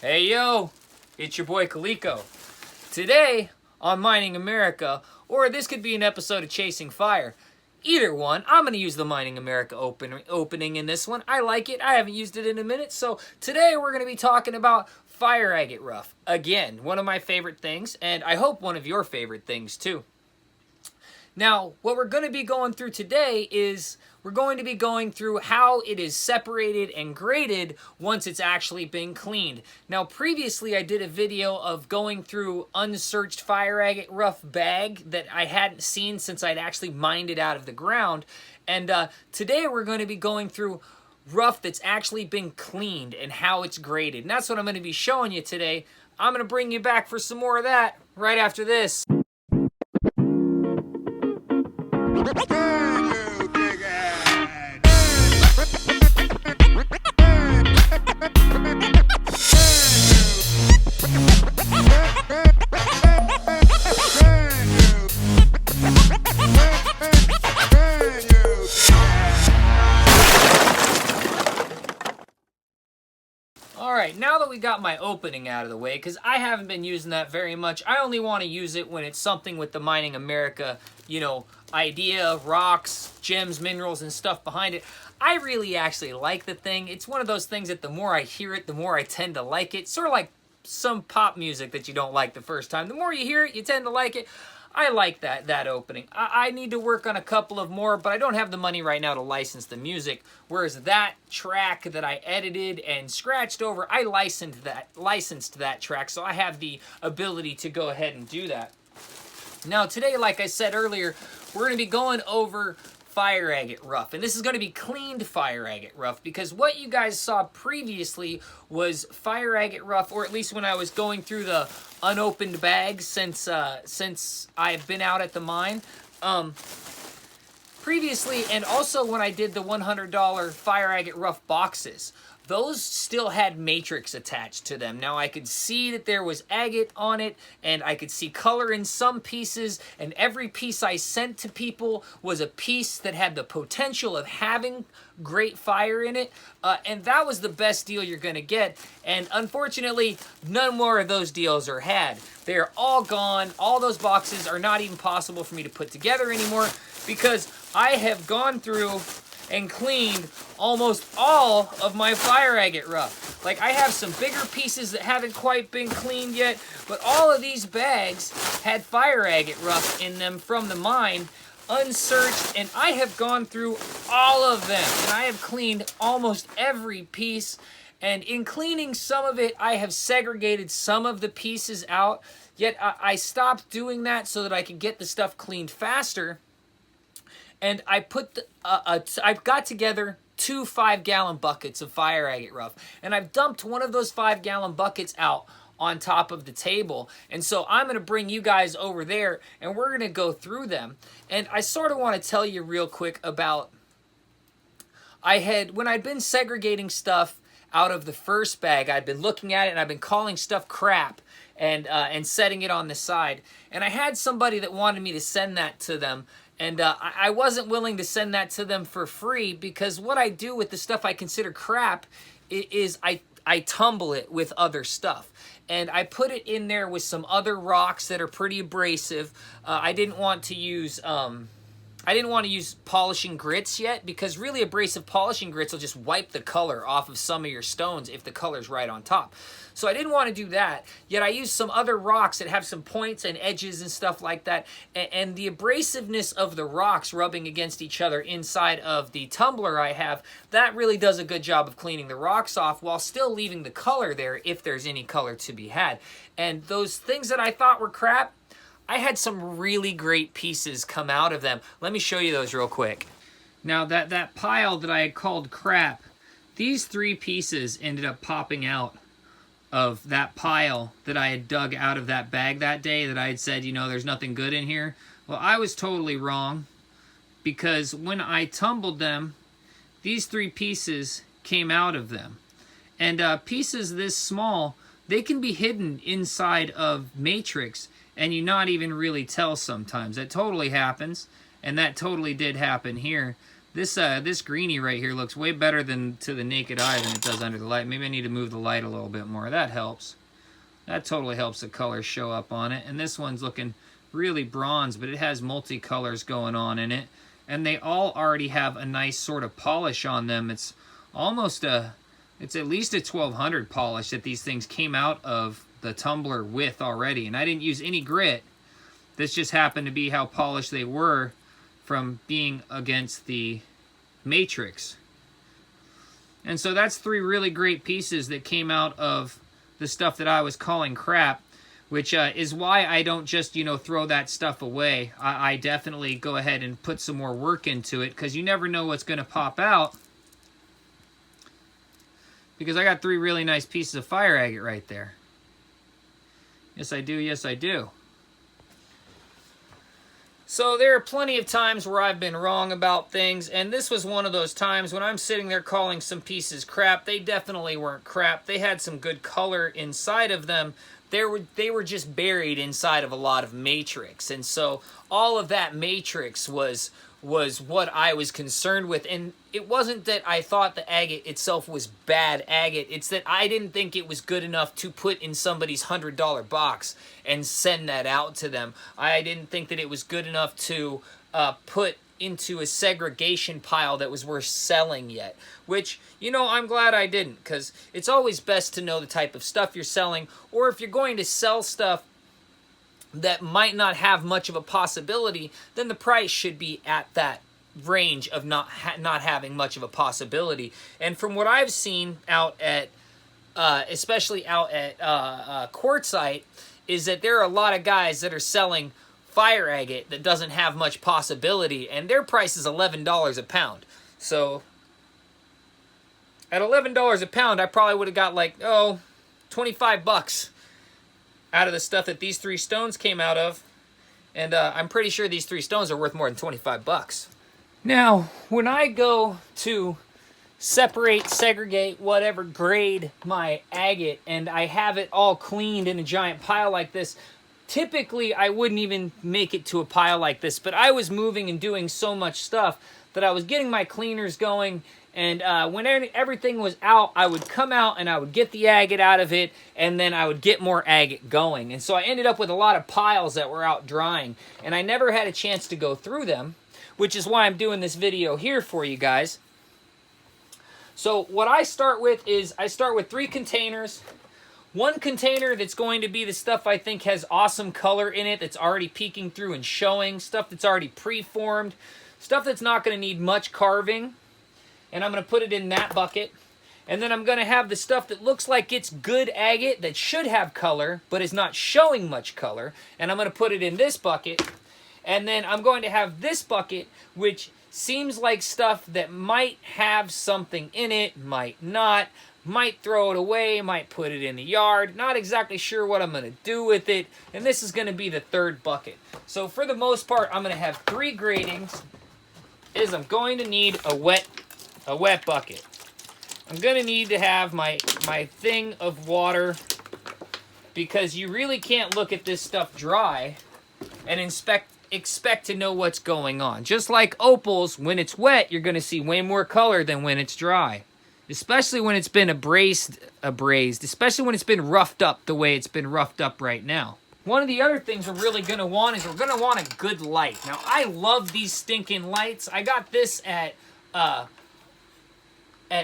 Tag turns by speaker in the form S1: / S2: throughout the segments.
S1: Hey yo, it's your boy Caleko. Today on Mining America, or this could be an episode of Chasing Fire. Either one, I'm going to use the Mining America opening in this one. I like it. I haven't used it in a minute. So today we're going to be talking about fire agate rough. Again, one of my favorite things, and I hope one of your favorite things too. Now, what we're going to be going through today is we're going to be going through how it is separated and graded once it's actually been cleaned. Now, previously I did a video of going through unsearched fire agate rough bag that I hadn't seen since I'd actually mined it out of the ground. And today we're going to be going through rough that's actually been cleaned and how it's graded. And that's what I'm going to be showing you today. I'm going to bring you back for some more of that right after this. Alright, now that we got my opening out of the way, because I haven't been using that very much, I only want to use it when it's something with the Mining America, idea, rocks, gems, minerals, and stuff behind it. I really actually like the thing. It's one of those things that the more I hear it, the more I tend to like it. Sort of like some pop music that you don't like the first time. The more you hear it, you tend to like it. I like that opening. I need to work on a couple of more, but I don't have the money right now to license the music. Whereas that track that I edited and scratched over, I licensed that track, so I have the ability to go ahead and do that. Now today, like I said earlier, we're going to be going over fire agate rough, and this is going to be cleaned fire agate rough, because what you guys saw previously was fire agate rough, or at least when I was going through the unopened bags since I've been out at the mine previously, and also when I did the $100 fire agate rough boxes. Those still had matrix attached to them. Now I could see that there was agate on it, and I could see color in some pieces, and every piece I sent to people was a piece that had the potential of having great fire in it, and that was the best deal you're gonna get. And unfortunately, none more of those deals are had. They're all gone. All those boxes are not even possible for me to put together anymore, because I have gone through and cleaned almost all of my fire agate rough. Like, I have some bigger pieces that haven't quite been cleaned yet, but all of these bags had fire agate rough in them from the mine, unsearched, and I have gone through all of them, and I have cleaned almost every piece. And in cleaning some of it, I have segregated some of the pieces out, yet I stopped doing that so that I could get the stuff cleaned faster. And I put I've got together 2 5-gallon buckets of fire agate rough, and I've dumped one of those 5-gallon buckets out on top of the table. And so I'm going to bring you guys over there, and we're going to go through them. And I sort of want to tell you real quick about when I'd been segregating stuff out of the first bag, I'd been looking at it and I've been calling stuff crap and setting it on the side. And I had somebody that wanted me to send that to them. And I wasn't willing to send that to them for free, because what I do with the stuff I consider crap is I tumble it with other stuff. And I put it in there with some other rocks that are pretty abrasive. I didn't want to use polishing grits yet, because really abrasive polishing grits will just wipe the color off of some of your stones if the color's right on top. So I didn't want to do that, yet I used some other rocks that have some points and edges and stuff like that, and the abrasiveness of the rocks rubbing against each other inside of the tumbler I have, that really does a good job of cleaning the rocks off while still leaving the color there if there's any color to be had. And those things that I thought were crap, I had some really great pieces come out of them. Let me show you those real quick. Now that pile that I had called crap, these 3 pieces ended up popping out of that pile that I had dug out of that bag that day that I had said, there's nothing good in here. Well, I was totally wrong, because when I tumbled them, these 3 pieces came out of them. And pieces this small, they can be hidden inside of matrix, and you not even really tell sometimes. That totally happens, and that totally did happen here. This greenie right here looks way better than to the naked eye than it does under the light. Maybe I need to move the light a little bit more. That helps. That totally helps the colors show up on it. And this one's looking really bronze, but it has multicolors going on in it. And they all already have a nice sort of polish on them. It's almost it's at least a 1200 polish that these things came out of the tumbler with already. And I didn't use any grit. This just happened to be how polished they were from being against the matrix. And so that's 3 really great pieces that came out of the stuff that I was calling crap, which is why I don't just, you know, throw that stuff away. I definitely go ahead and put some more work into it, because you never know what's going to pop out. Because I got 3 really nice pieces of fire agate right there. Yes, I do. Yes, I do. So there are plenty of times where I've been wrong about things, and this was one of those times when I'm sitting there calling some pieces crap. They definitely weren't crap. They had some good color inside of them. They were just buried inside of a lot of matrix, and so all of that matrix was what I was concerned with. And it wasn't that I thought the agate itself was bad agate. It's that I didn't think it was good enough to put in somebody's $100 box and send that out to them. I didn't think that it was good enough to put into a segregation pile that was worth selling yet. Which, you know, I'm glad I didn't, because it's always best to know the type of stuff you're selling, or if you're going to sell stuff that might not have much of a possibility, then the price should be at that range of not having much of a possibility. And from what I've seen out at, especially out at Quartzite, is that there are a lot of guys that are selling fire agate that doesn't have much possibility, and their price is $11 a pound. So at $11 a pound, I probably would have got like, 25 bucks out of the stuff that these 3 stones came out of. And I'm pretty sure these 3 stones are worth more than 25 bucks. Now, when I go to separate, segregate, whatever, grade my agate, and I have it all cleaned in a giant pile like this, typically I wouldn't even make it to a pile like this, but I was moving and doing so much stuff that I was getting my cleaners going. And when everything was out, I would come out and I would get the agate out of it, and then I would get more agate going. And so I ended up with a lot of piles that were out drying, and I never had a chance to go through them, which is why I'm doing this video here for you guys. So what I start with is I start with 3 containers. 1 container that's going to be the stuff I think has awesome color in it, that's already peeking through and showing, stuff that's already preformed, stuff that's not going to need much carving. And I'm going to put it in that bucket. And then I'm going to have the stuff that looks like it's good agate, that should have color, but is not showing much color. And I'm going to put it in this bucket. And then I'm going to have this bucket, which seems like stuff that might have something in it, might not, might throw it away, might put it in the yard. Not exactly sure what I'm going to do with it. And this is going to be the 3rd bucket. So for the most part, I'm going to have 3 gradings. I'm going to need a wet bucket. I'm going to need to have my thing of water, because you really can't look at this stuff dry and expect to know what's going on. Just like opals, when it's wet, you're going to see way more color than when it's dry. Especially when it's been abrased, especially when it's been roughed up the way it's been roughed up right now. One of the other things we're really going to want is we're going to want a good light. Now, I love these stinking lights. I got this at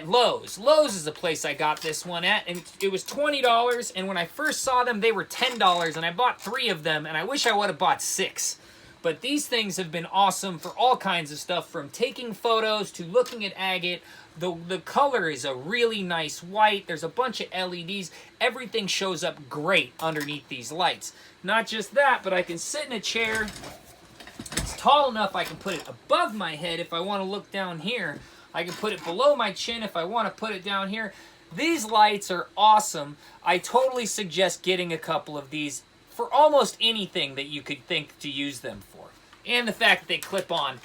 S1: Lowe's. Lowe's is the place I got this one at, and it was $20, and when I first saw them, they were $10, and I bought 3 of them, and I wish I would have bought 6. But these things have been awesome for all kinds of stuff, from taking photos to looking at agate. The color is a really nice white. There's a bunch of LEDs. Everything shows up great underneath these lights. Not just that, but I can sit in a chair. It's tall enough I can put it above my head if I want to look down here. I can put it below my chin if I want to put it down here. These lights are awesome. I totally suggest getting a couple of these for almost anything that you could think to use them for. And the fact that they clip on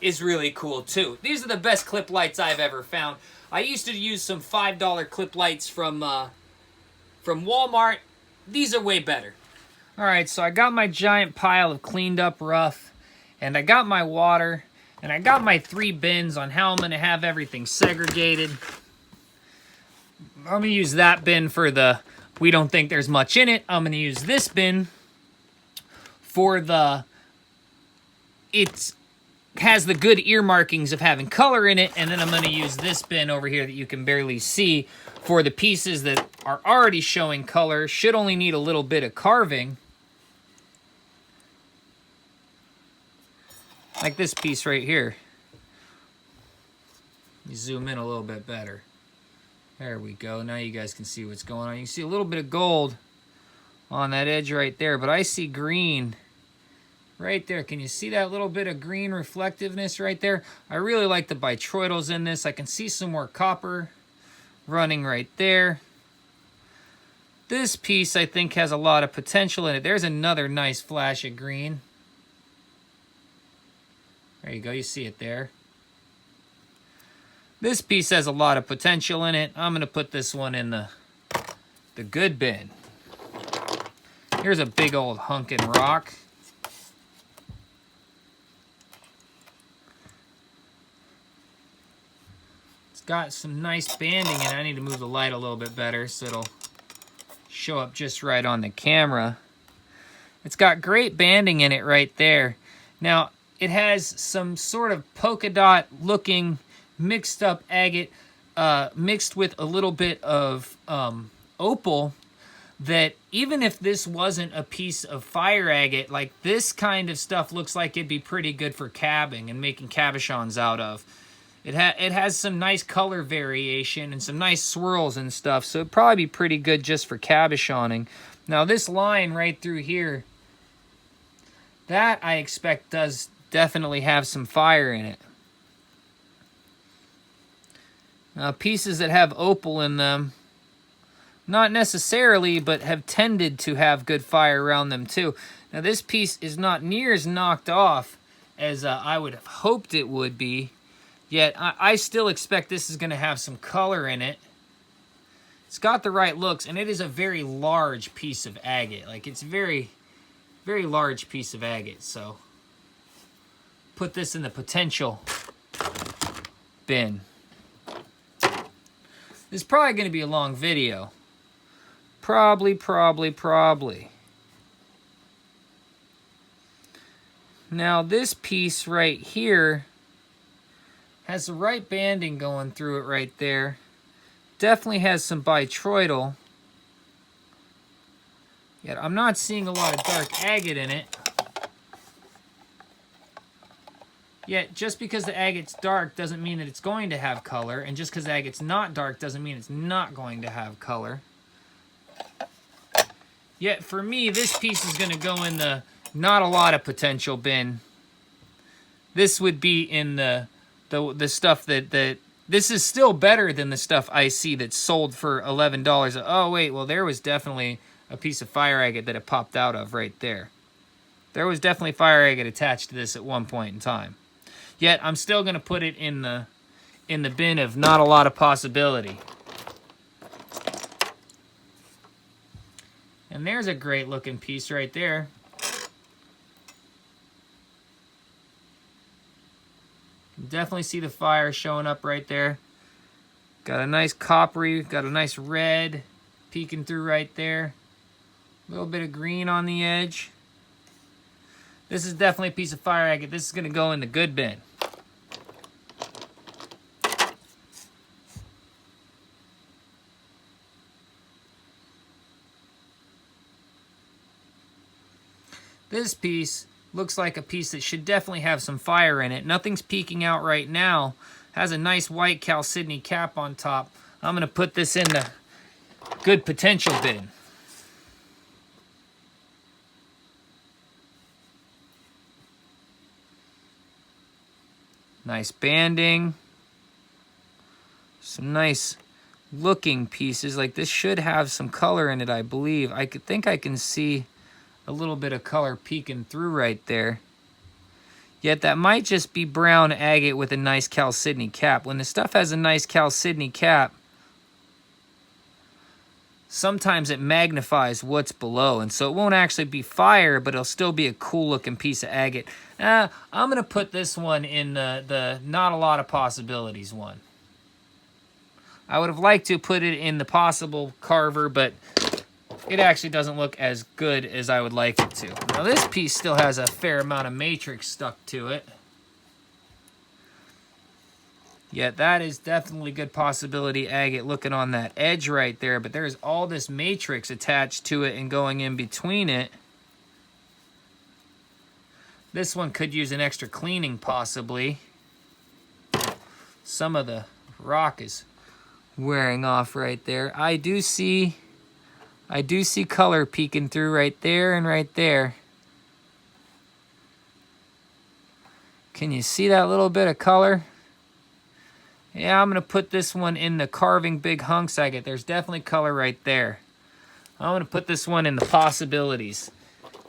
S1: is really cool too. These are the best clip lights I've ever found. I used to use some $5 clip lights from Walmart. These are way better. All right, so I got my giant pile of cleaned up rough, and I got my water, And I got my 3 bins on how I'm going to have everything segregated. I'm going to use that bin for the, we don't think there's much in it. I'm going to use this bin for the, it has the good ear markings of having color in it. And then I'm going to use this bin over here that you can barely see for the pieces that are already showing color. Should only need a little bit of carving. Like this piece right here. You zoom in a little bit better. There we go. Now you guys can see what's going on. You can see a little bit of gold on that edge right there, but I see green right there. Can you see that little bit of green reflectiveness right there? I really like the bitroidals in this. I can see some more copper running right there. This piece, I think, has a lot of potential in it. There's another nice flash of green. There you go, you see it there. This piece has a lot of potential in it. I'm gonna put this one in the good bin. Here's a big old hunkin' rock. It's got some nice banding in it. I need to move the light a little bit better so it'll show up just right on the camera. It's got great banding in it right there. Now, it has some sort of polka dot looking mixed up agate mixed with a little bit of opal that even if this wasn't a piece of fire agate, like this kind of stuff looks like it'd be pretty good for cabbing and making cabochons out of. It has some nice color variation and some nice swirls and stuff, so it'd probably be pretty good just for cabochoning. Now this line right through here, that I expect does definitely have some fire in it. Now pieces that have opal in them, not necessarily, but have tended to have good fire around them too. Now this piece is not near as knocked off as I would have hoped it would be, yet I still expect this is going to have some color in it. It's got the right looks, and it is a very large piece of agate. Like, it's very, very large piece of agate, so put this in the potential bin. This is probably going to be a long video. Probably. Now this piece right here has the right banding going through it right there. Definitely has some bitroidal. Yet I'm not seeing a lot of dark agate in it. Yet, just because the agate's dark doesn't mean that it's going to have color, and just because the agate's not dark doesn't mean it's not going to have color. Yet, for me, this piece is going to go in the not a lot of potential bin. This would be in the stuff that this is still better than the stuff I see that's sold for $11. Oh, wait, well, there was definitely a piece of fire agate that it popped out of right there. There was definitely fire agate attached to this at one point in time. Yet, I'm still going to put it in the bin of not a lot of possibility. And there's a great looking piece right there. Definitely see the fire showing up right there. Got a nice coppery, got a nice red peeking through right there. A little bit of green on the edge. This is definitely a piece of fire agate. This is going to go in the good bin. This piece looks like a piece that should definitely have some fire in it. Nothing's peeking out right now. Has a nice white chalcedony cap on top. I'm going to put this in the good potential bin. Nice banding. Some nice looking pieces. Like, this should have some color in it, I believe. I think I can see a little bit of color peeking through right there. Yet that might just be brown agate with a nice chalcedony cap. When the stuff has a nice chalcedony cap, sometimes it magnifies what's below, and so it won't actually be fire, but it'll still be a cool looking piece of agate. I'm gonna put this one in the not a lot of possibilities one. I would have liked to put it in the possible carver, but it actually doesn't look as good as I would like it to. Now this piece still has a fair amount of matrix stuck to it. Yet that is definitely good possibility agate looking on that edge right there, but there's all this matrix attached to it and going in between it. This one could use an extra cleaning possibly. Some of the rock is wearing off right there. I do see color peeking through right there and right there. Can you see that little bit of color? Yeah, I'm gonna put this one in the carving big hunks agate. There's definitely color right there. I'm gonna put this one in the possibilities.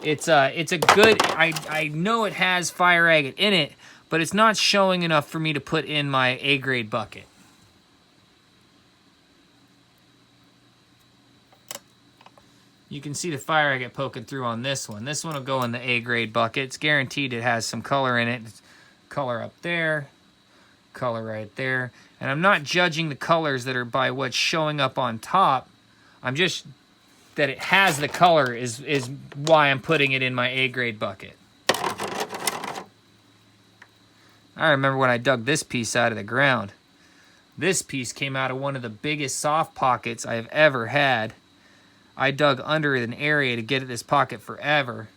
S1: It's a good, I know it has fire agate in it, but it's not showing enough for me to put in my A grade bucket. You can see the fire agate poking through on this one. This one will go in the A grade bucket. It's guaranteed it has some color in it. Color up there, color right there. And I'm not judging the colors that are by what's showing up on top. I'm just, that it has the color is why I'm putting it in my A grade bucket. I remember when I dug this piece out of the ground. This piece came out of one of the biggest soft pockets I've ever had. I dug under an area to get at this pocket forever.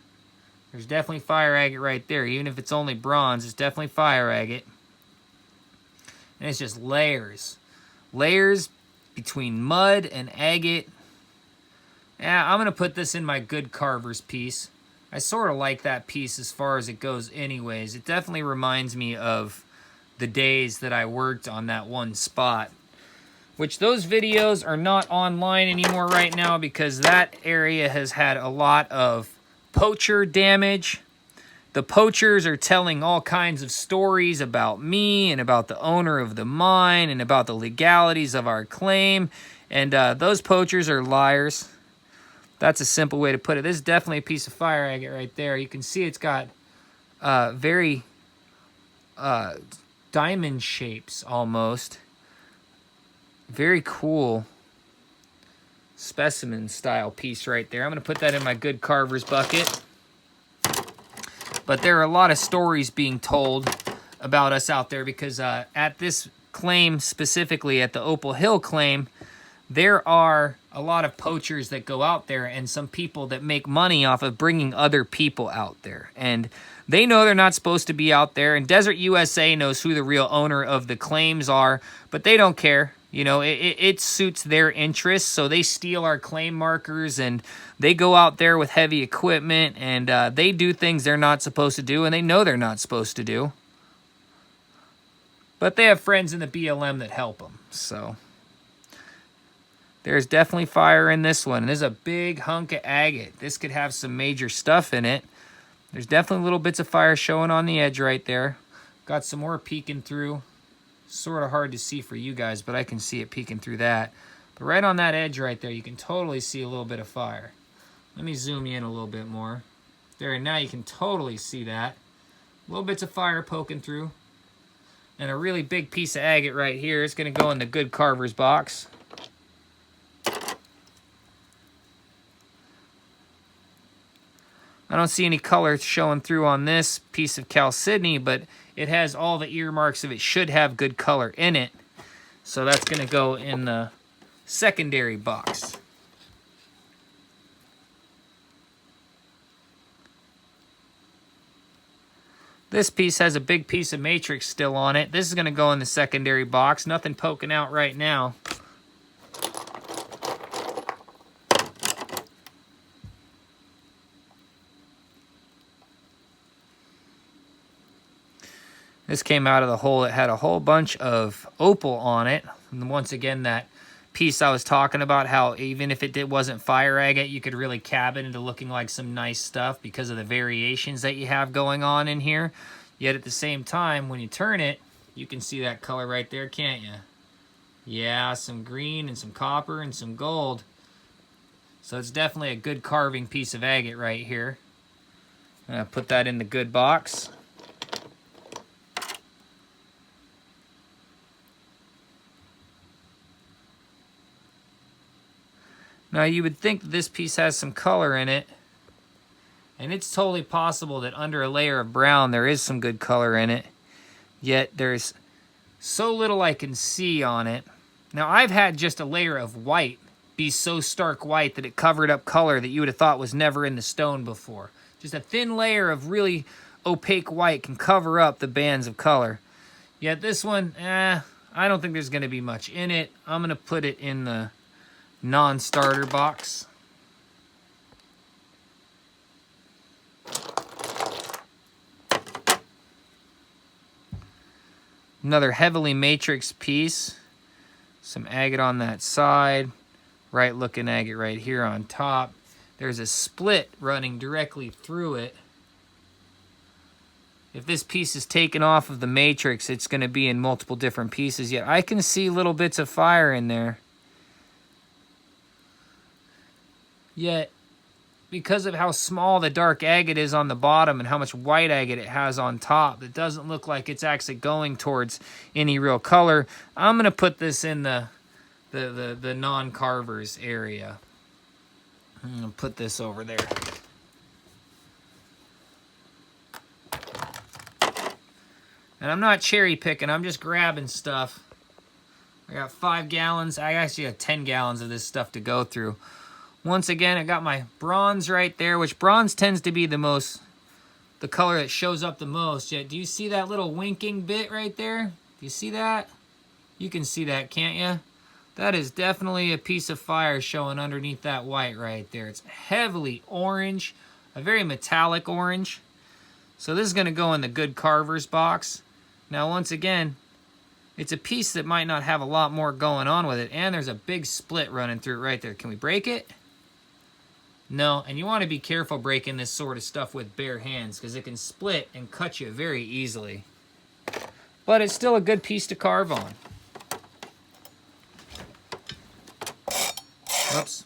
S1: There's definitely fire agate right there. Even if it's only bronze, it's definitely fire agate. And it's just layers. Layers between mud and agate. Yeah, I'm going to put this in my good carver's piece. I sort of like that piece as far as it goes anyways. It definitely reminds me of the days that I worked on that one spot. Which those videos are not online anymore right now because that area has had a lot of poacher damage. The poachers are telling all kinds of stories about me and about the owner of the mine and about the legalities of our claim. And those poachers are liars. That's a simple way to put it. This is definitely a piece of fire agate right there. You can see it's got very diamond shapes almost. Very cool specimen style piece right there. I'm going to put that in my good carver's bucket. But there are a lot of stories being told about us out there because at this claim, specifically at the Opal Hill claim, there are a lot of poachers that go out there and some people that make money off of bringing other people out there. And they know they're not supposed to be out there. And Desert USA knows who the real owner of the claims are, but they don't care. You know, it suits their interests, so they steal our claim markers, and they go out there with heavy equipment, and they do things they're not supposed to do, and they know they're not supposed to do. But they have friends in the BLM that help them, so. There's definitely fire in this one. This is a big hunk of agate. This could have some major stuff in it. There's definitely little bits of fire showing on the edge right there. Got some more peeking through. Sort of hard to see for you guys, but I can see it peeking through that. But right on that edge right there, you can totally see a little bit of fire. Let me zoom you in a little bit more. There, and now you can totally see that. Little bits of fire poking through. And a really big piece of agate right here. It's going to go in the good carver's box. I don't see any color showing through on this piece of chalcedony, but it has all the earmarks of it should have good color in it. So that's going to go in the secondary box. This piece has a big piece of matrix still on it. This is going to go in the secondary box. Nothing poking out right now. This came out of the hole. It had a whole bunch of opal on it. And once again, that piece I was talking about, how even if it wasn't fire agate, you could really cab it into looking like some nice stuff because of the variations that you have going on in here. Yet at the same time, when you turn it, you can see that color right there, can't you? Yeah, some green and some copper and some gold. So it's definitely a good carving piece of agate right here. I'm gonna put that in the good box. Now you would think that this piece has some color in it, and it's totally possible that under a layer of brown there is some good color in it, yet there's so little I can see on it. Now I've had just a layer of white be so stark white that it covered up color that you would have thought was never in the stone before. Just a thin layer of really opaque white can cover up the bands of color. Yet this one, I don't think there's going to be much in it. I'm going to put it in the non-starter box. Another heavily matrix piece. Some agate on that side. Right looking agate right here on top. There's a split running directly through it. If this piece is taken off of the matrix, it's going to be in multiple different pieces. Yet I can see little bits of fire in there. Yet, because of how small the dark agate is on the bottom and how much white agate it has on top, it doesn't look like it's actually going towards any real color. I'm going to put this in the non-carvers area. I'm going to put this over there. And I'm not cherry picking, I'm just grabbing stuff. I got 5 gallons. I actually have 10 gallons of this stuff to go through. Once again, I got my bronze right there, which bronze tends to be the color that shows up the most. Yet, do you see that little winking bit right there? Do you see that? You can see that, can't you? That is definitely a piece of fire showing underneath that white right there. It's heavily orange, a very metallic orange. So this is going to go in the good carvers box. Now, once again, it's a piece that might not have a lot more going on with it, and there's a big split running through it right there. Can we break it? No, and you want to be careful breaking this sort of stuff with bare hands because it can split and cut you very easily. But it's still a good piece to carve on. Whoops.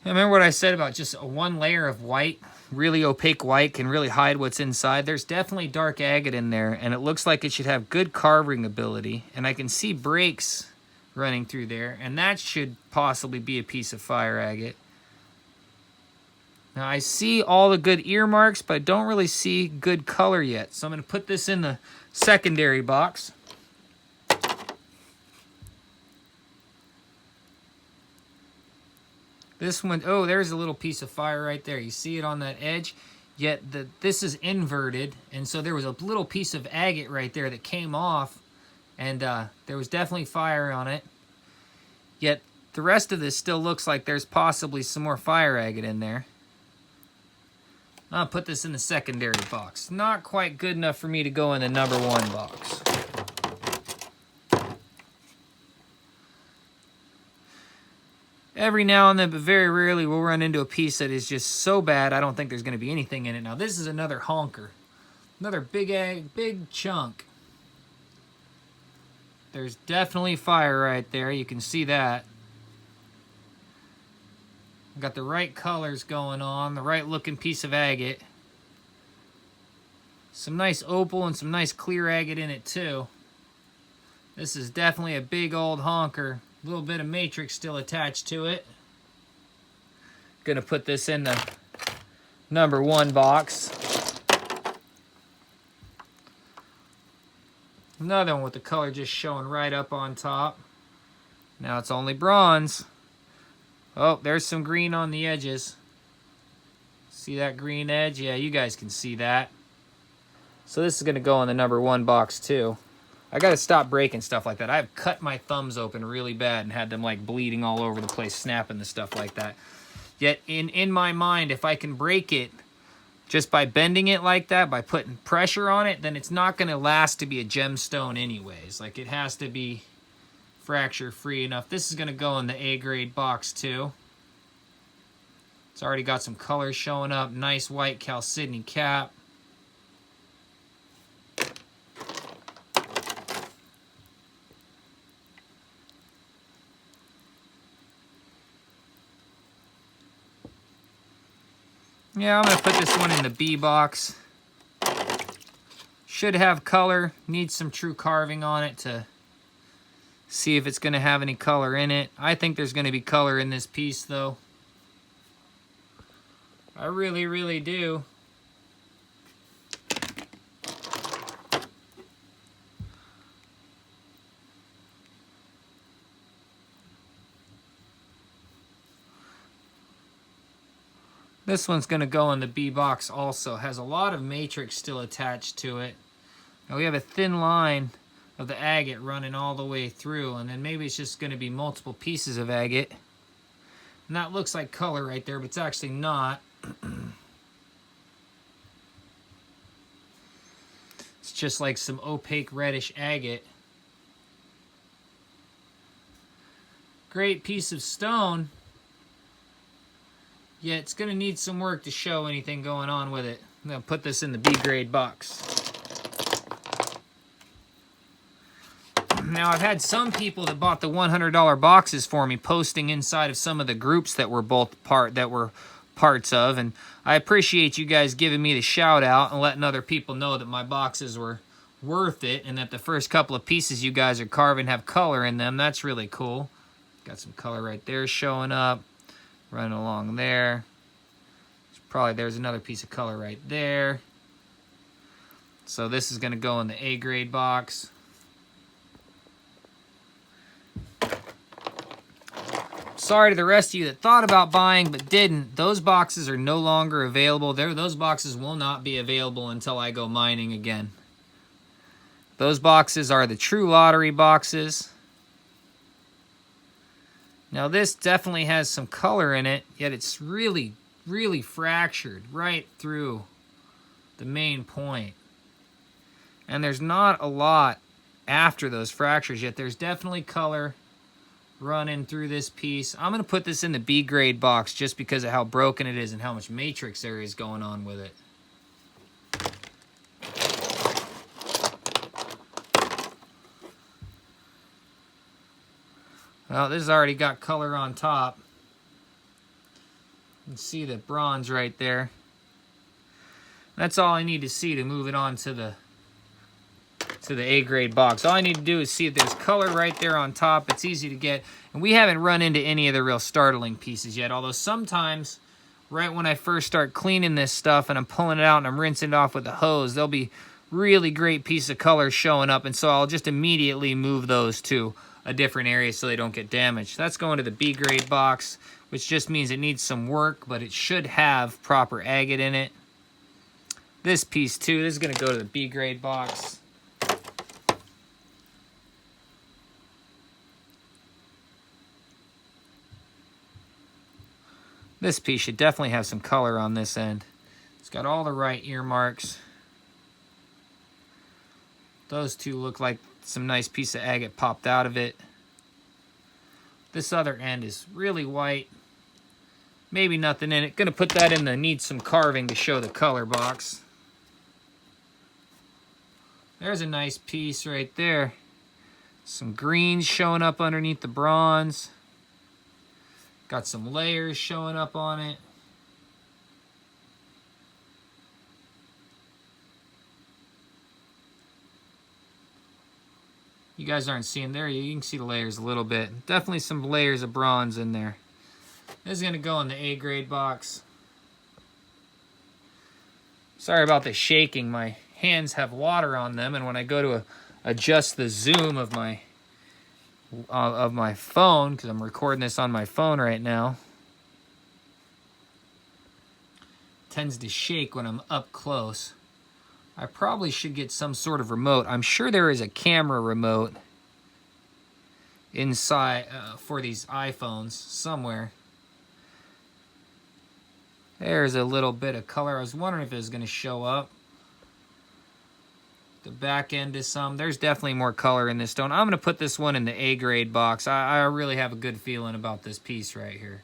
S1: Remember what I said about just one layer of white? Really opaque white can really hide what's inside. There's definitely dark agate in there, and it looks like it should have good carving ability. And I can see breaks running through there, and that should possibly be a piece of fire agate. Now I see all the good earmarks, but I don't really see good color yet. So I'm going to put this in the secondary box. This one, oh, there's a little piece of fire right there. You see it on that edge? Yet this is inverted, and so there was a little piece of agate right there that came off, and there was definitely fire on it. Yet the rest of this still looks like there's possibly some more fire agate in there. I'll put this in the secondary box. Not quite good enough for me to go in the number 1 box. Every now and then, but very rarely, we'll run into a piece that is just so bad, I don't think there's going to be anything in it. Now, this is another honker. Another big chunk. There's definitely fire right there. You can see that. Got the right colors going on, the right looking piece of agate. Some nice opal and some nice clear agate in it, too. This is definitely a big old honker. A little bit of matrix still attached to it. Gonna put this in the number 1 box. Another one with the color just showing right up on top. Now it's only bronze. Oh, there's some green on the edges. See that green edge? Yeah, you guys can see that. So this is gonna go in the number 1 box too. I gotta stop breaking stuff like that. I've cut my thumbs open really bad and had them like bleeding all over the place, snapping the stuff like that. Yet in my mind, if I can break it just by bending it like that, by putting pressure on it, then it's not gonna last to be a gemstone anyways. Like it has to be fracture free enough. This is gonna go in the A grade box too. It's already got some colors showing up. Nice white chalcedony cap. Yeah, I'm going to put this one in the B box. Should have color. Needs some true carving on it to see if it's going to have any color in it. I think there's going to be color in this piece, though. I really, really do. This one's going to go in the B box also. Has a lot of matrix still attached to it. Now we have a thin line of the agate running all the way through, and then maybe it's just going to be multiple pieces of agate. And that looks like color right there, but it's actually not. It's just like some opaque reddish agate. Great piece of stone. Yeah, it's going to need some work to show anything going on with it. I'm going to put this in the B grade box. Now, I've had some people that bought the $100 boxes for me posting inside of some of the groups that were parts of, and I appreciate you guys giving me the shout out and letting other people know that my boxes were worth it and that the first couple of pieces you guys are carving have color in them. That's really cool. Got some color right there showing up. Running along there. There's another piece of color right there. So this is going to go in the A grade box. Sorry to the rest of you that thought about buying but didn't. Those boxes are no longer available. Those boxes will not be available until I go mining again. Those boxes are the true lottery boxes. Now this definitely has some color in it, yet it's really, really fractured right through the main point. And there's not a lot after those fractures, yet there's definitely color running through this piece. I'm going to put this in the B grade box just because of how broken it is and how much matrix there is going on with it. Well, this has already got color on top. You can see the bronze right there. That's all I need to see to move it on to the A grade box. All I need to do is see if there's color right there on top. It's easy to get. And we haven't run into any of the real startling pieces yet. Although sometimes, right when I first start cleaning this stuff and I'm pulling it out and I'm rinsing it off with a hose, there'll be really great piece of color showing up. And so I'll just immediately move those to a different area so they don't get damaged. That's going to the B grade box, which just means it needs some work, but it should have proper agate in it. This piece too, this is going to go to the B grade box. This piece should definitely have some color on this end. It's got all the right earmarks. Those two look like some nice piece of agate popped out of it. This other end is really white. Maybe nothing in it. Gonna put that in the need some carving to show the color box. There's a nice piece right there. Some greens showing up underneath the bronze. Got some layers showing up on it. You guys aren't seeing there. You can see the layers a little bit. Definitely some layers of bronze in there. This is going to go in the A grade box. Sorry about the shaking. My hands have water on them, and when I go to adjust the zoom of my phone, because I'm recording this on my phone right now, it tends to shake when I'm up close. I probably should get some sort of remote. I'm sure there is a camera remote inside for these iPhones somewhere. There's a little bit of color. I was wondering if it was going to show up. The back end is some. There's definitely more color in this stone. I'm going to put this one in the A grade box. I really have a good feeling about this piece right here.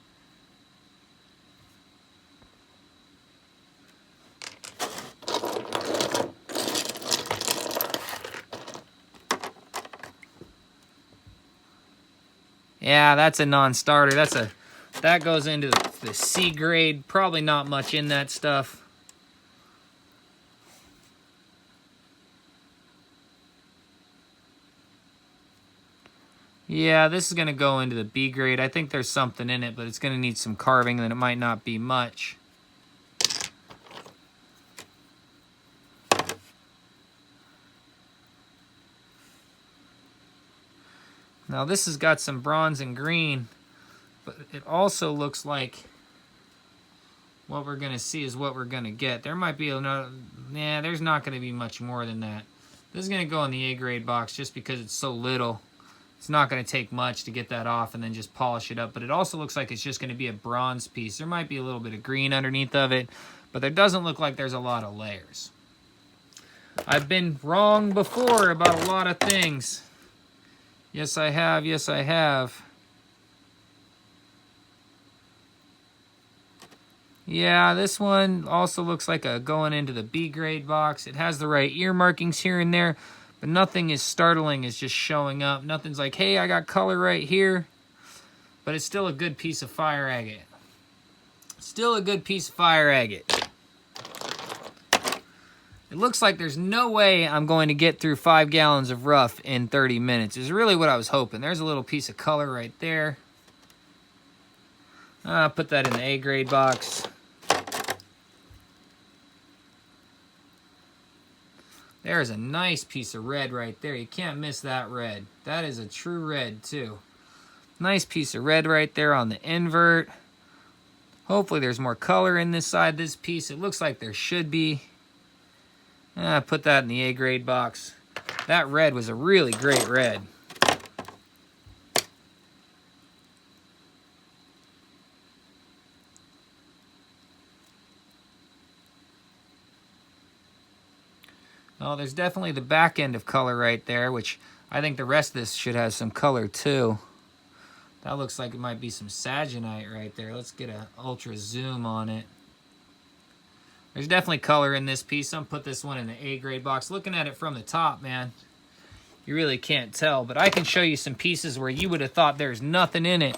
S1: Yeah, that's a non-starter. That goes into the C grade. Probably not much in that stuff. Yeah, this is going to go into the B grade. I think there's something in it, but it's going to need some carving, and it might not be much. Now this has got some bronze and green, but it also looks like what we're going to see is what we're going to get. There might be another, nah, there's not going to be much more than that. This is going to go in the A grade box just because it's so little. It's not going to take much to get that off and then just polish it up, but it also looks like it's just going to be a bronze piece. There might be a little bit of green underneath of it, but there doesn't look like there's a lot of layers. I've been wrong before about a lot of things. Yes, I have. Yes, I have. Yeah, this one also looks like a going into the B grade box. It has the right ear markings here and there, but nothing is startling. It's just showing up. Nothing's like, hey, I got color right here. But it's still a good piece of fire agate. Still a good piece of fire agate. It looks like there's no way I'm going to get through 5 gallons of rough in 30 minutes. Is really what I was hoping. There's a little piece of color right there. I'll put that in the A grade box. There's a nice piece of red right there. You can't miss that red. That is a true red too. Nice piece of red right there on the invert. Hopefully there's more color in this side, this piece. It looks like there should be. Put that in the A grade box. That red was a really great red. Oh, there's definitely the back end of color right there, which I think the rest of this should have some color too. That looks like it might be some saginite right there. Let's get an ultra zoom on it. There's definitely color in this piece. I'm gonna put this one in the A grade box. Looking at it from the top, man, you really can't tell, but I can show you some pieces where you would have thought there's nothing in it,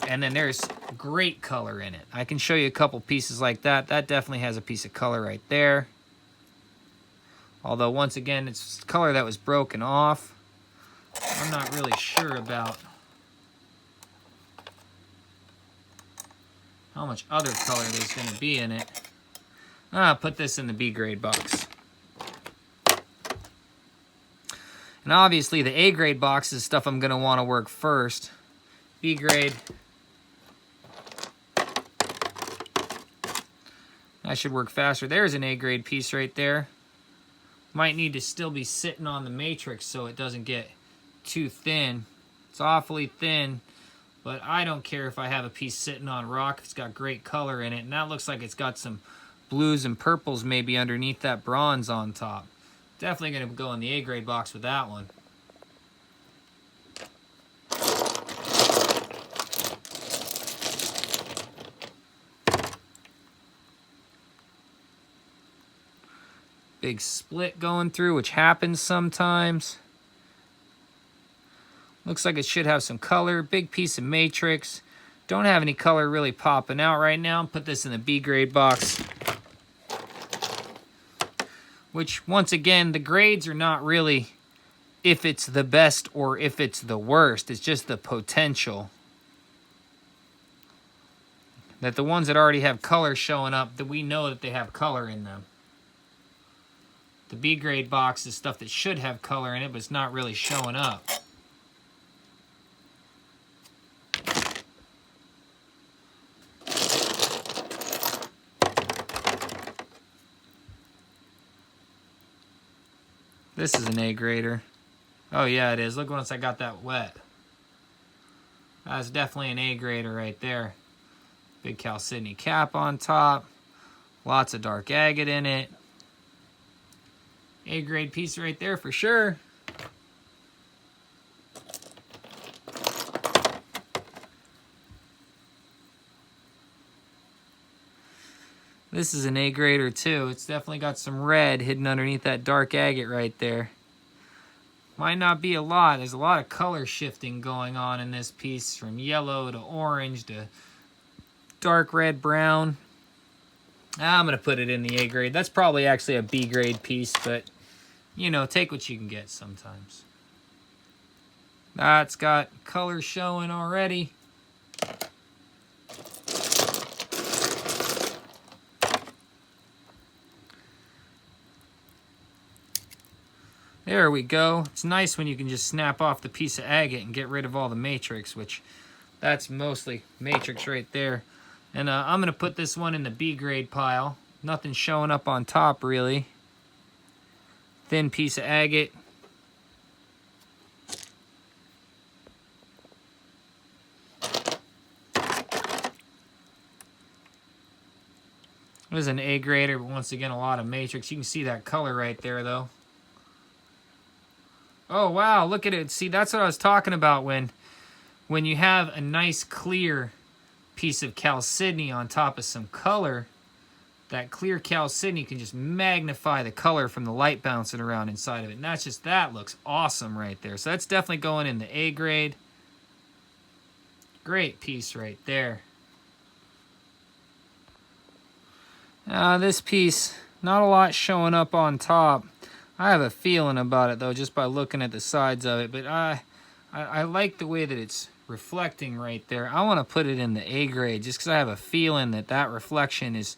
S1: and then there's great color in it. I can show you a couple pieces like that. That definitely has a piece of color right there. Although, once again, it's color that was broken off. I'm not really sure about how much other color there's going to be in it. I'll put this in the B grade box. And obviously, the A grade box is stuff I'm going to want to work first. B grade. I should work faster. There's an A grade piece right there. Might need to still be sitting on the matrix so it doesn't get too thin. It's awfully thin, but I don't care if I have a piece sitting on rock. It's got great color in it, and that looks like it's got some blues and purples maybe underneath that bronze on top. Definitely going to go in the A grade box with that one. Big split going through, which happens sometimes. Looks like it should have some color. Big piece of matrix. Don't have any color really popping out right now. Put this in the B grade box. Which, once again, the grades are not really if it's the best or if it's the worst. It's just the potential. That the ones that already have color showing up, that we know that they have color in them. The B grade box is stuff that should have color in it, but it's not really showing up. This is an A grader. Oh yeah, it is. Look once I got that wet. That's definitely an A grader right there. Big chalcedony cap on top. Lots of dark agate in it. A grade piece right there for sure. This is an A grader too. It's definitely got some red hidden underneath that dark agate right there. Might not be a lot. There's a lot of color shifting going on in this piece, from yellow to orange to dark red brown. I'm going to put it in the A grade. That's probably actually a B grade piece, but, you know, take what you can get sometimes. That's got color showing already. There we go. It's nice when you can just snap off the piece of agate and get rid of all the matrix, which that's mostly matrix right there. And I'm going to put this one in the B grade pile. Nothing showing up on top really. Thin piece of agate. There's an A grader, but once again a lot of matrix. You can see that color right there though. Oh wow, look at it. See, that's what I was talking about when you have a nice clear piece of chalcedony on top of some color. That clear chalcedony can just magnify the color from the light bouncing around inside of it. And that looks awesome right there. So that's definitely going in the A grade. Great piece right there. This piece, not a lot showing up on top. I have a feeling about it though, just by looking at the sides of it. But I like the way that it's reflecting right there. I want to put it in the A grade just because I have a feeling that reflection is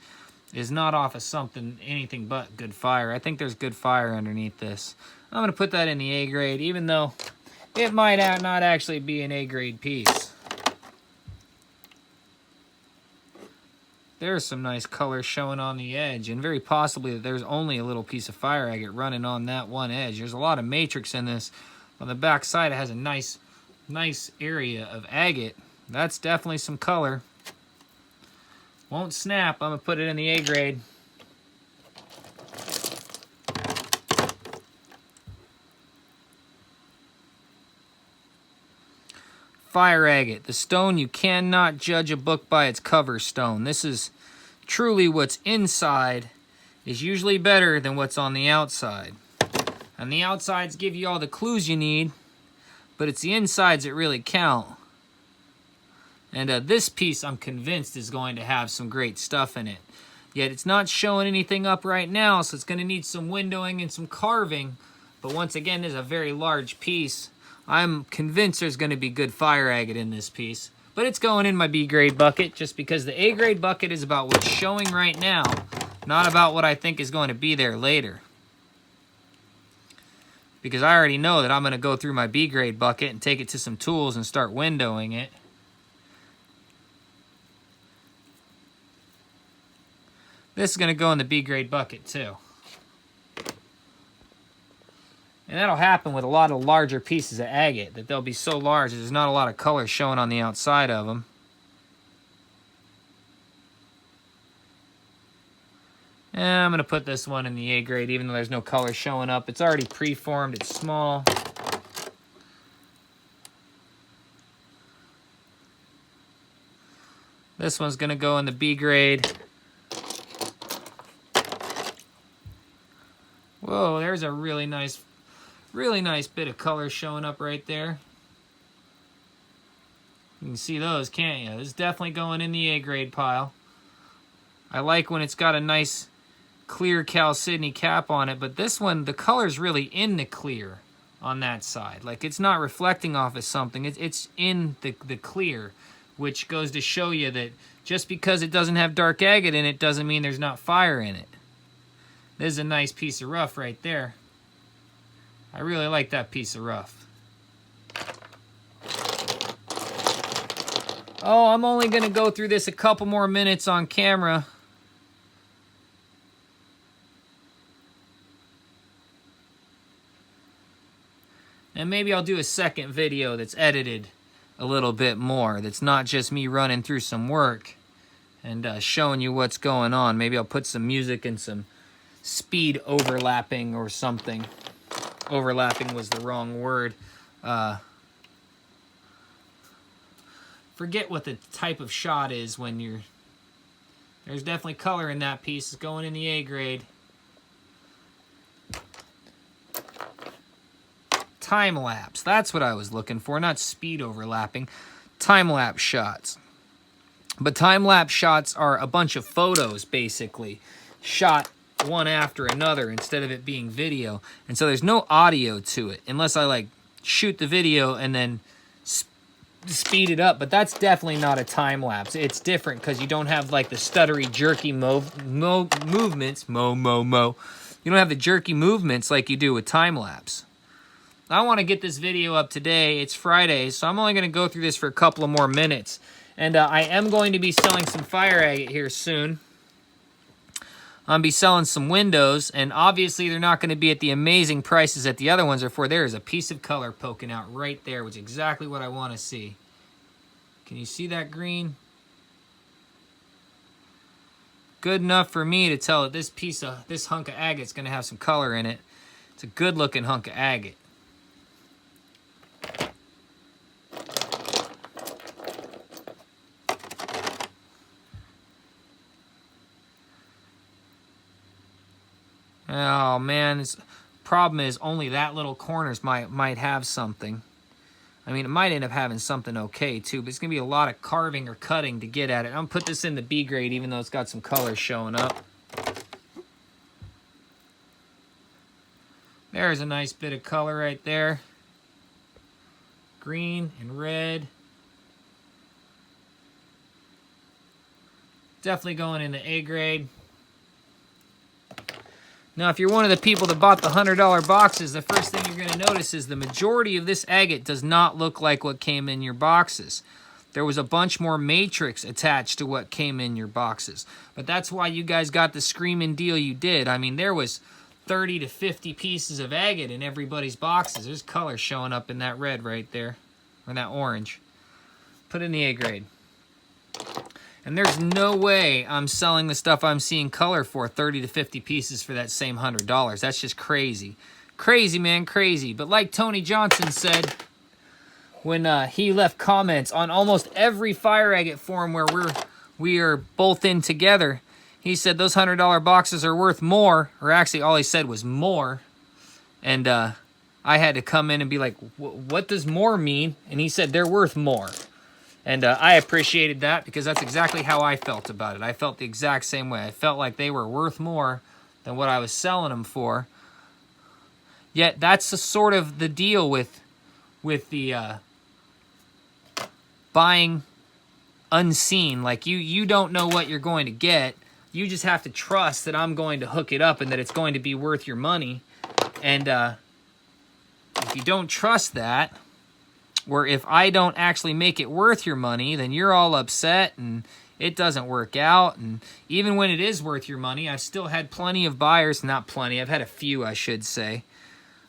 S1: not off of anything but good fire. I think there's good fire underneath this. I'm going to put that in the A grade, even though it might not actually be an A grade piece. There's some nice color showing on the edge, and very possibly that there's only a little piece of fire agate running on that one edge. There's a lot of matrix in this. On the back side, it has a nice area of agate. That's definitely some color. Won't snap. I'm going to put it in the A grade. Fire agate, the stone you cannot judge a book by its cover stone. This is truly what's inside is usually better than what's on the outside. And the outsides give you all the clues you need, but it's the insides that really count. And this piece, I'm convinced, is going to have some great stuff in it. Yet it's not showing anything up right now, so it's going to need some windowing and some carving. But once again, this is a very large piece. I'm convinced there's going to be good fire agate in this piece. But it's going in my B grade bucket, just because the A grade bucket is about what's showing right now, not about what I think is going to be there later. Because I already know that I'm going to go through my B grade bucket and take it to some tools and start windowing it. This is going to go in the B grade bucket too. And that'll happen with a lot of larger pieces of agate, that they'll be so large that there's not a lot of color showing on the outside of them. And I'm going to put this one in the A grade, even though there's no color showing up. It's already preformed, it's small. This one's going to go in the B grade. Whoa, there's a really nice bit of color showing up right there. You can see those, can't you? This is definitely going in the A grade pile. I like when it's got a nice clear chalcedony cap on it, but this one, the color's really in the clear on that side. Like, it's not reflecting off of something. It's in the clear, which goes to show you that just because it doesn't have dark agate in it doesn't mean there's not fire in it. This is a nice piece of rough right there. I really like that piece of rough. Oh, I'm only going to go through this a couple more minutes on camera. And maybe I'll do a second video that's edited a little bit more. That's not just me running through some work and showing you what's going on. Maybe I'll put some music and some speed overlapping or something. Overlapping was the wrong word. Forget what the type of shot is when you're... There's definitely color in that piece. It's going in the A grade. Time lapse. That's what I was looking for. Not speed overlapping. Time lapse shots. But time-lapse shots are a bunch of photos, basically, shot one after another instead of it being video. And so there's no audio to it, unless I, like, shoot the video and then speed it up. But that's definitely not a time-lapse. It's different because you don't have, like, the stuttery, jerky movements. You don't have the jerky movements like you do with time-lapse. I want to get this video up today. It's Friday, so I'm only going to go through this for a couple of more minutes. And I am going to be selling some fire agate here soon. I'm going to be selling some windows, and obviously they're not going to be at the amazing prices that the other ones are for. There is a piece of color poking out right there, which is exactly what I want to see. Can you see that green? Good enough for me to tell that this hunk of agate is going to have some color in it. It's a good looking hunk of agate. Oh man, the problem is only that little corners might have something. I mean, it might end up having something okay too, but it's gonna be a lot of carving or cutting to get at it. I'm gonna put this in the B grade even though it's got some color showing up. There's a nice bit of color right there. Green and red. Definitely going in the A grade. Now, if you're one of the people that bought the $100 boxes, the first thing you're going to notice is the majority of this agate does not look like what came in your boxes. There was a bunch more matrix attached to what came in your boxes. But that's why you guys got the screaming deal you did. I mean, there was 30 to 50 pieces of agate in everybody's boxes. There's color showing up in that red right there, or that orange. Put in the A grade. And there's no way I'm selling the stuff I'm seeing color for 30 to 50 pieces for that same $100. That's just crazy. Crazy, man, crazy. But like Tony Johnson said when he left comments on almost every fire agate forum where we are both in together, he said those $100 boxes are worth more, or actually all he said was more. And I had to come in and be like, what does more mean? And he said they're worth more. And I appreciated that because that's exactly how I felt about it. I felt the exact same way. I felt like they were worth more than what I was selling them for. Yet that's the sort of the deal with the buying unseen. Like you don't know what you're going to get. You just have to trust that I'm going to hook it up and that it's going to be worth your money. And if you don't trust that, where if I don't actually make it worth your money, then you're all upset and it doesn't work out. And even when it is worth your money, I've still had plenty of buyers, not plenty, I've had a few, I should say,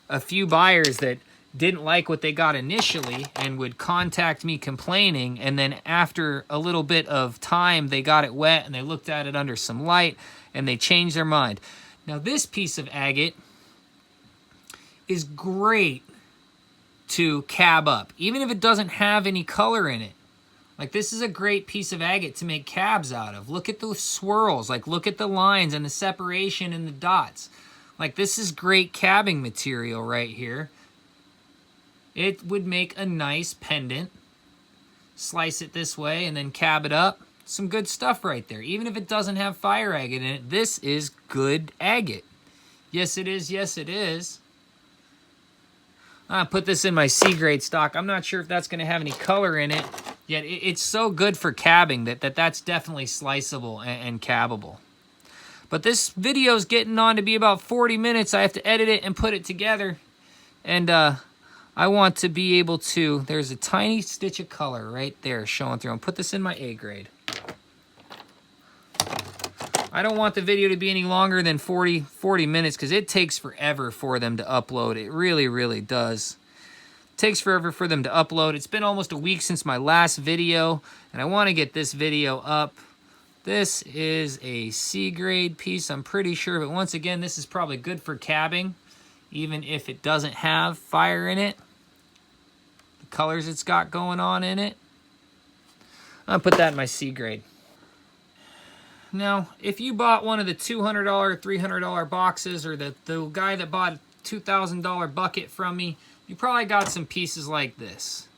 S1: a few buyers that didn't like what they got initially and would contact me complaining. And then after a little bit of time, they got it wet and they looked at it under some light and they changed their mind. Now this piece of agate is great to cab up, even if it doesn't have any color in it. Like, this is a great piece of agate to make cabs out of. Look at those swirls. Like, look at the lines and the separation and the dots. Like, this is great cabbing material right here. It would make a nice pendant. Slice it this way and then cab it up. Some good stuff right there. Even if it doesn't have fire agate in it, this is good agate. Yes, it is. Yes, it is. I put this in my C grade stock. I'm not sure if that's going to have any color in it, yet it's so good for cabbing that's definitely sliceable and cabbable. But this video is getting on to be about 40 minutes. I have to edit it and put it together. And I want to be able to, there's a tiny stitch of color right there showing through. I'll put this in my A grade. I don't want the video to be any longer than 40 minutes because it takes forever for them to upload. It really, really does. It takes forever for them to upload. It's been almost a week since my last video, and I want to get this video up. This is a C grade piece, I'm pretty sure, but once again, this is probably good for cabbing, even if it doesn't have fire in it. The colors it's got going on in it. I'll put that in my C grade. Now, if you bought one of the $200, $300 boxes, or the guy that bought a $2,000 bucket from me, you probably got some pieces like this.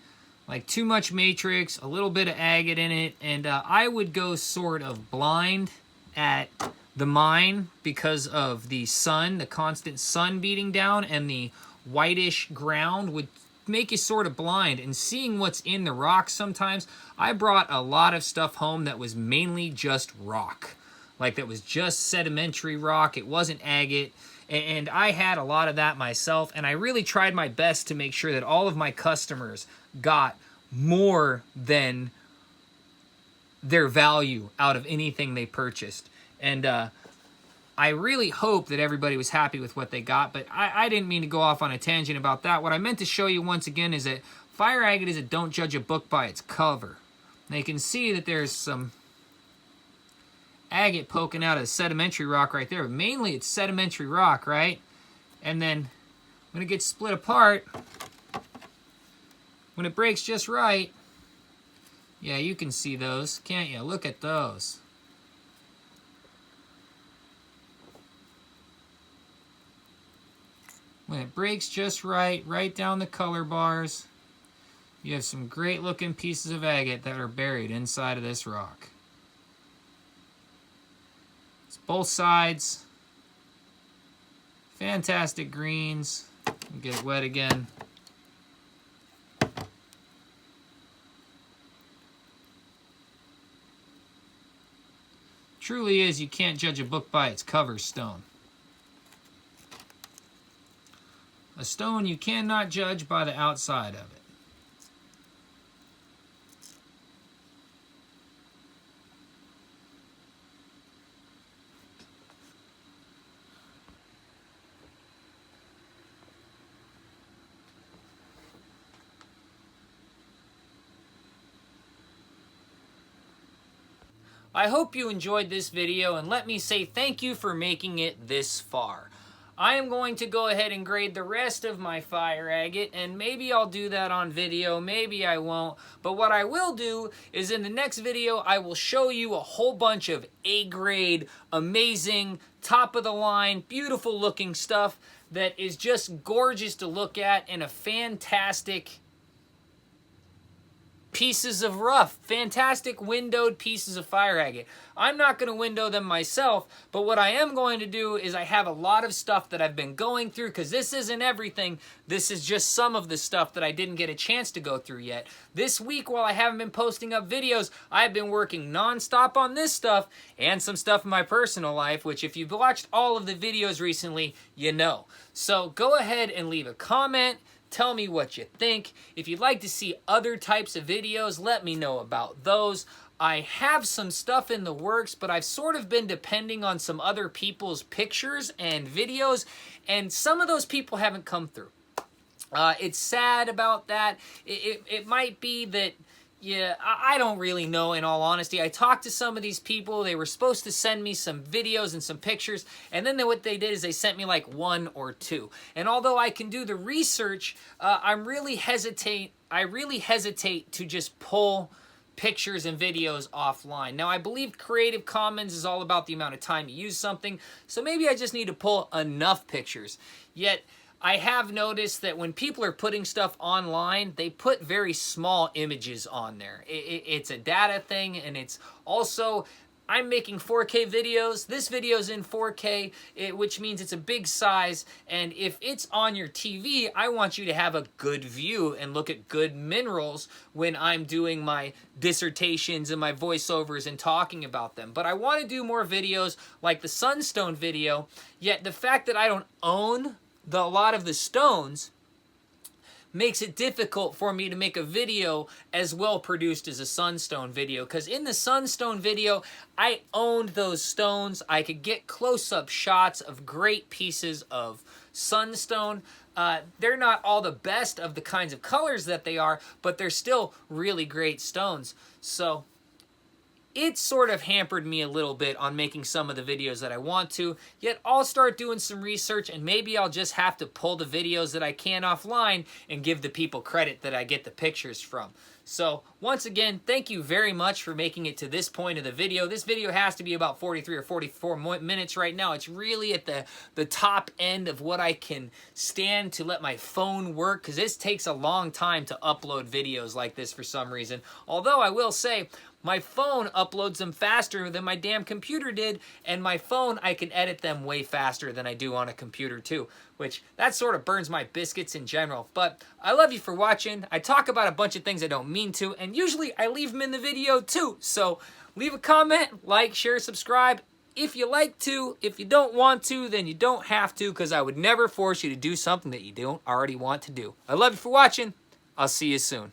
S1: like too much matrix, a little bit of agate in it, and I would go sort of blind at the mine because of the sun, the constant sun beating down, and the whitish ground would make you sort of blind. And seeing what's in the rock sometimes, I brought a lot of stuff home that was mainly just rock. Like that was just sedimentary rock, it wasn't agate. And I had a lot of that myself, and I really tried my best to make sure that all of my customers got more than their value out of anything they purchased. And I really hope that everybody was happy with what they got, but I didn't mean to go off on a tangent about that. What I meant to show you once again is that fire agate is a don't judge a book by its cover. Now you can see that there's some agate poking out of the sedimentary rock right there. Mainly it's sedimentary rock, right? And then when it gets split apart, when it breaks just right, yeah, you can see those, can't you? Look at those. When it breaks just right, right down the color bars, you have some great looking pieces of agate that are buried inside of this rock. It's both sides. Fantastic greens. Get it wet again. Truly is, you can't judge a book by its cover stone. A stone you cannot judge by the outside of it. I hope you enjoyed this video, and let me say thank you for making it this far. I am going to go ahead and grade the rest of my fire agate, and maybe I'll do that on video, maybe I won't. But what I will do is in the next video, I will show you a whole bunch of A-grade, amazing, top-of-the-line, beautiful-looking stuff that is just gorgeous to look at and a fantastic pieces of rough, fantastic windowed pieces of fire agate. I'm not going to window them myself, but what I am going to do is I have a lot of stuff that I've been going through, because this isn't everything. This is just some of the stuff that I didn't get a chance to go through yet. This week, while I haven't been posting up videos, I've been working non-stop on this stuff and some stuff in my personal life, which if you've watched all of the videos recently, you know. So go ahead and leave a comment. Tell me what you think. If you'd like to see other types of videos, let me know about those. I have some stuff in the works, but I've sort of been depending on some other people's pictures and videos, and some of those people haven't come through. It's sad about that. It might be that, yeah, I don't really know, in all honesty. I talked to some of these people. They were supposed to send me some videos and some pictures, and then what they did is they sent me like 1 or 2. And although I can do the research, I really hesitate to just pull pictures and videos offline. Now, I believe Creative Commons is all about the amount of time you use something, so maybe I just need to pull enough pictures. Yet, I have noticed that when people are putting stuff online, they put very small images on there. It's a data thing, and it's also, I'm making 4K videos. This video's in 4K, which means it's a big size, and if it's on your TV, I want you to have a good view and look at good minerals when I'm doing my dissertations and my voiceovers and talking about them. But I want to do more videos like the Sunstone video, yet the fact that I don't own a lot of the stones makes it difficult for me to make a video as well produced as a Sunstone video, because in the Sunstone video, I owned those stones. I could get close-up shots of great pieces of Sunstone. They're not all the best of the kinds of colors that they are, but they're still really great stones. So it sort of hampered me a little bit on making some of the videos that I want to, yet I'll start doing some research and maybe I'll just have to pull the videos that I can offline and give the people credit that I get the pictures from. So once again, thank you very much for making it to this point of the video. This video has to be about 43 or 44 minutes right now. It's really at the top end of what I can stand to let my phone work, because this takes a long time to upload videos like this for some reason. Although I will say, my phone uploads them faster than my damn computer did, and my phone, I can edit them way faster than I do on a computer too, which that sort of burns my biscuits in general. But I love you for watching. I talk about a bunch of things I don't mean to, and usually I leave them in the video too. So leave a comment, like, share, subscribe. If you like to. If you don't want to, then you don't have to, because I would never force you to do something that you don't already want to do. I love you for watching. I'll see you soon.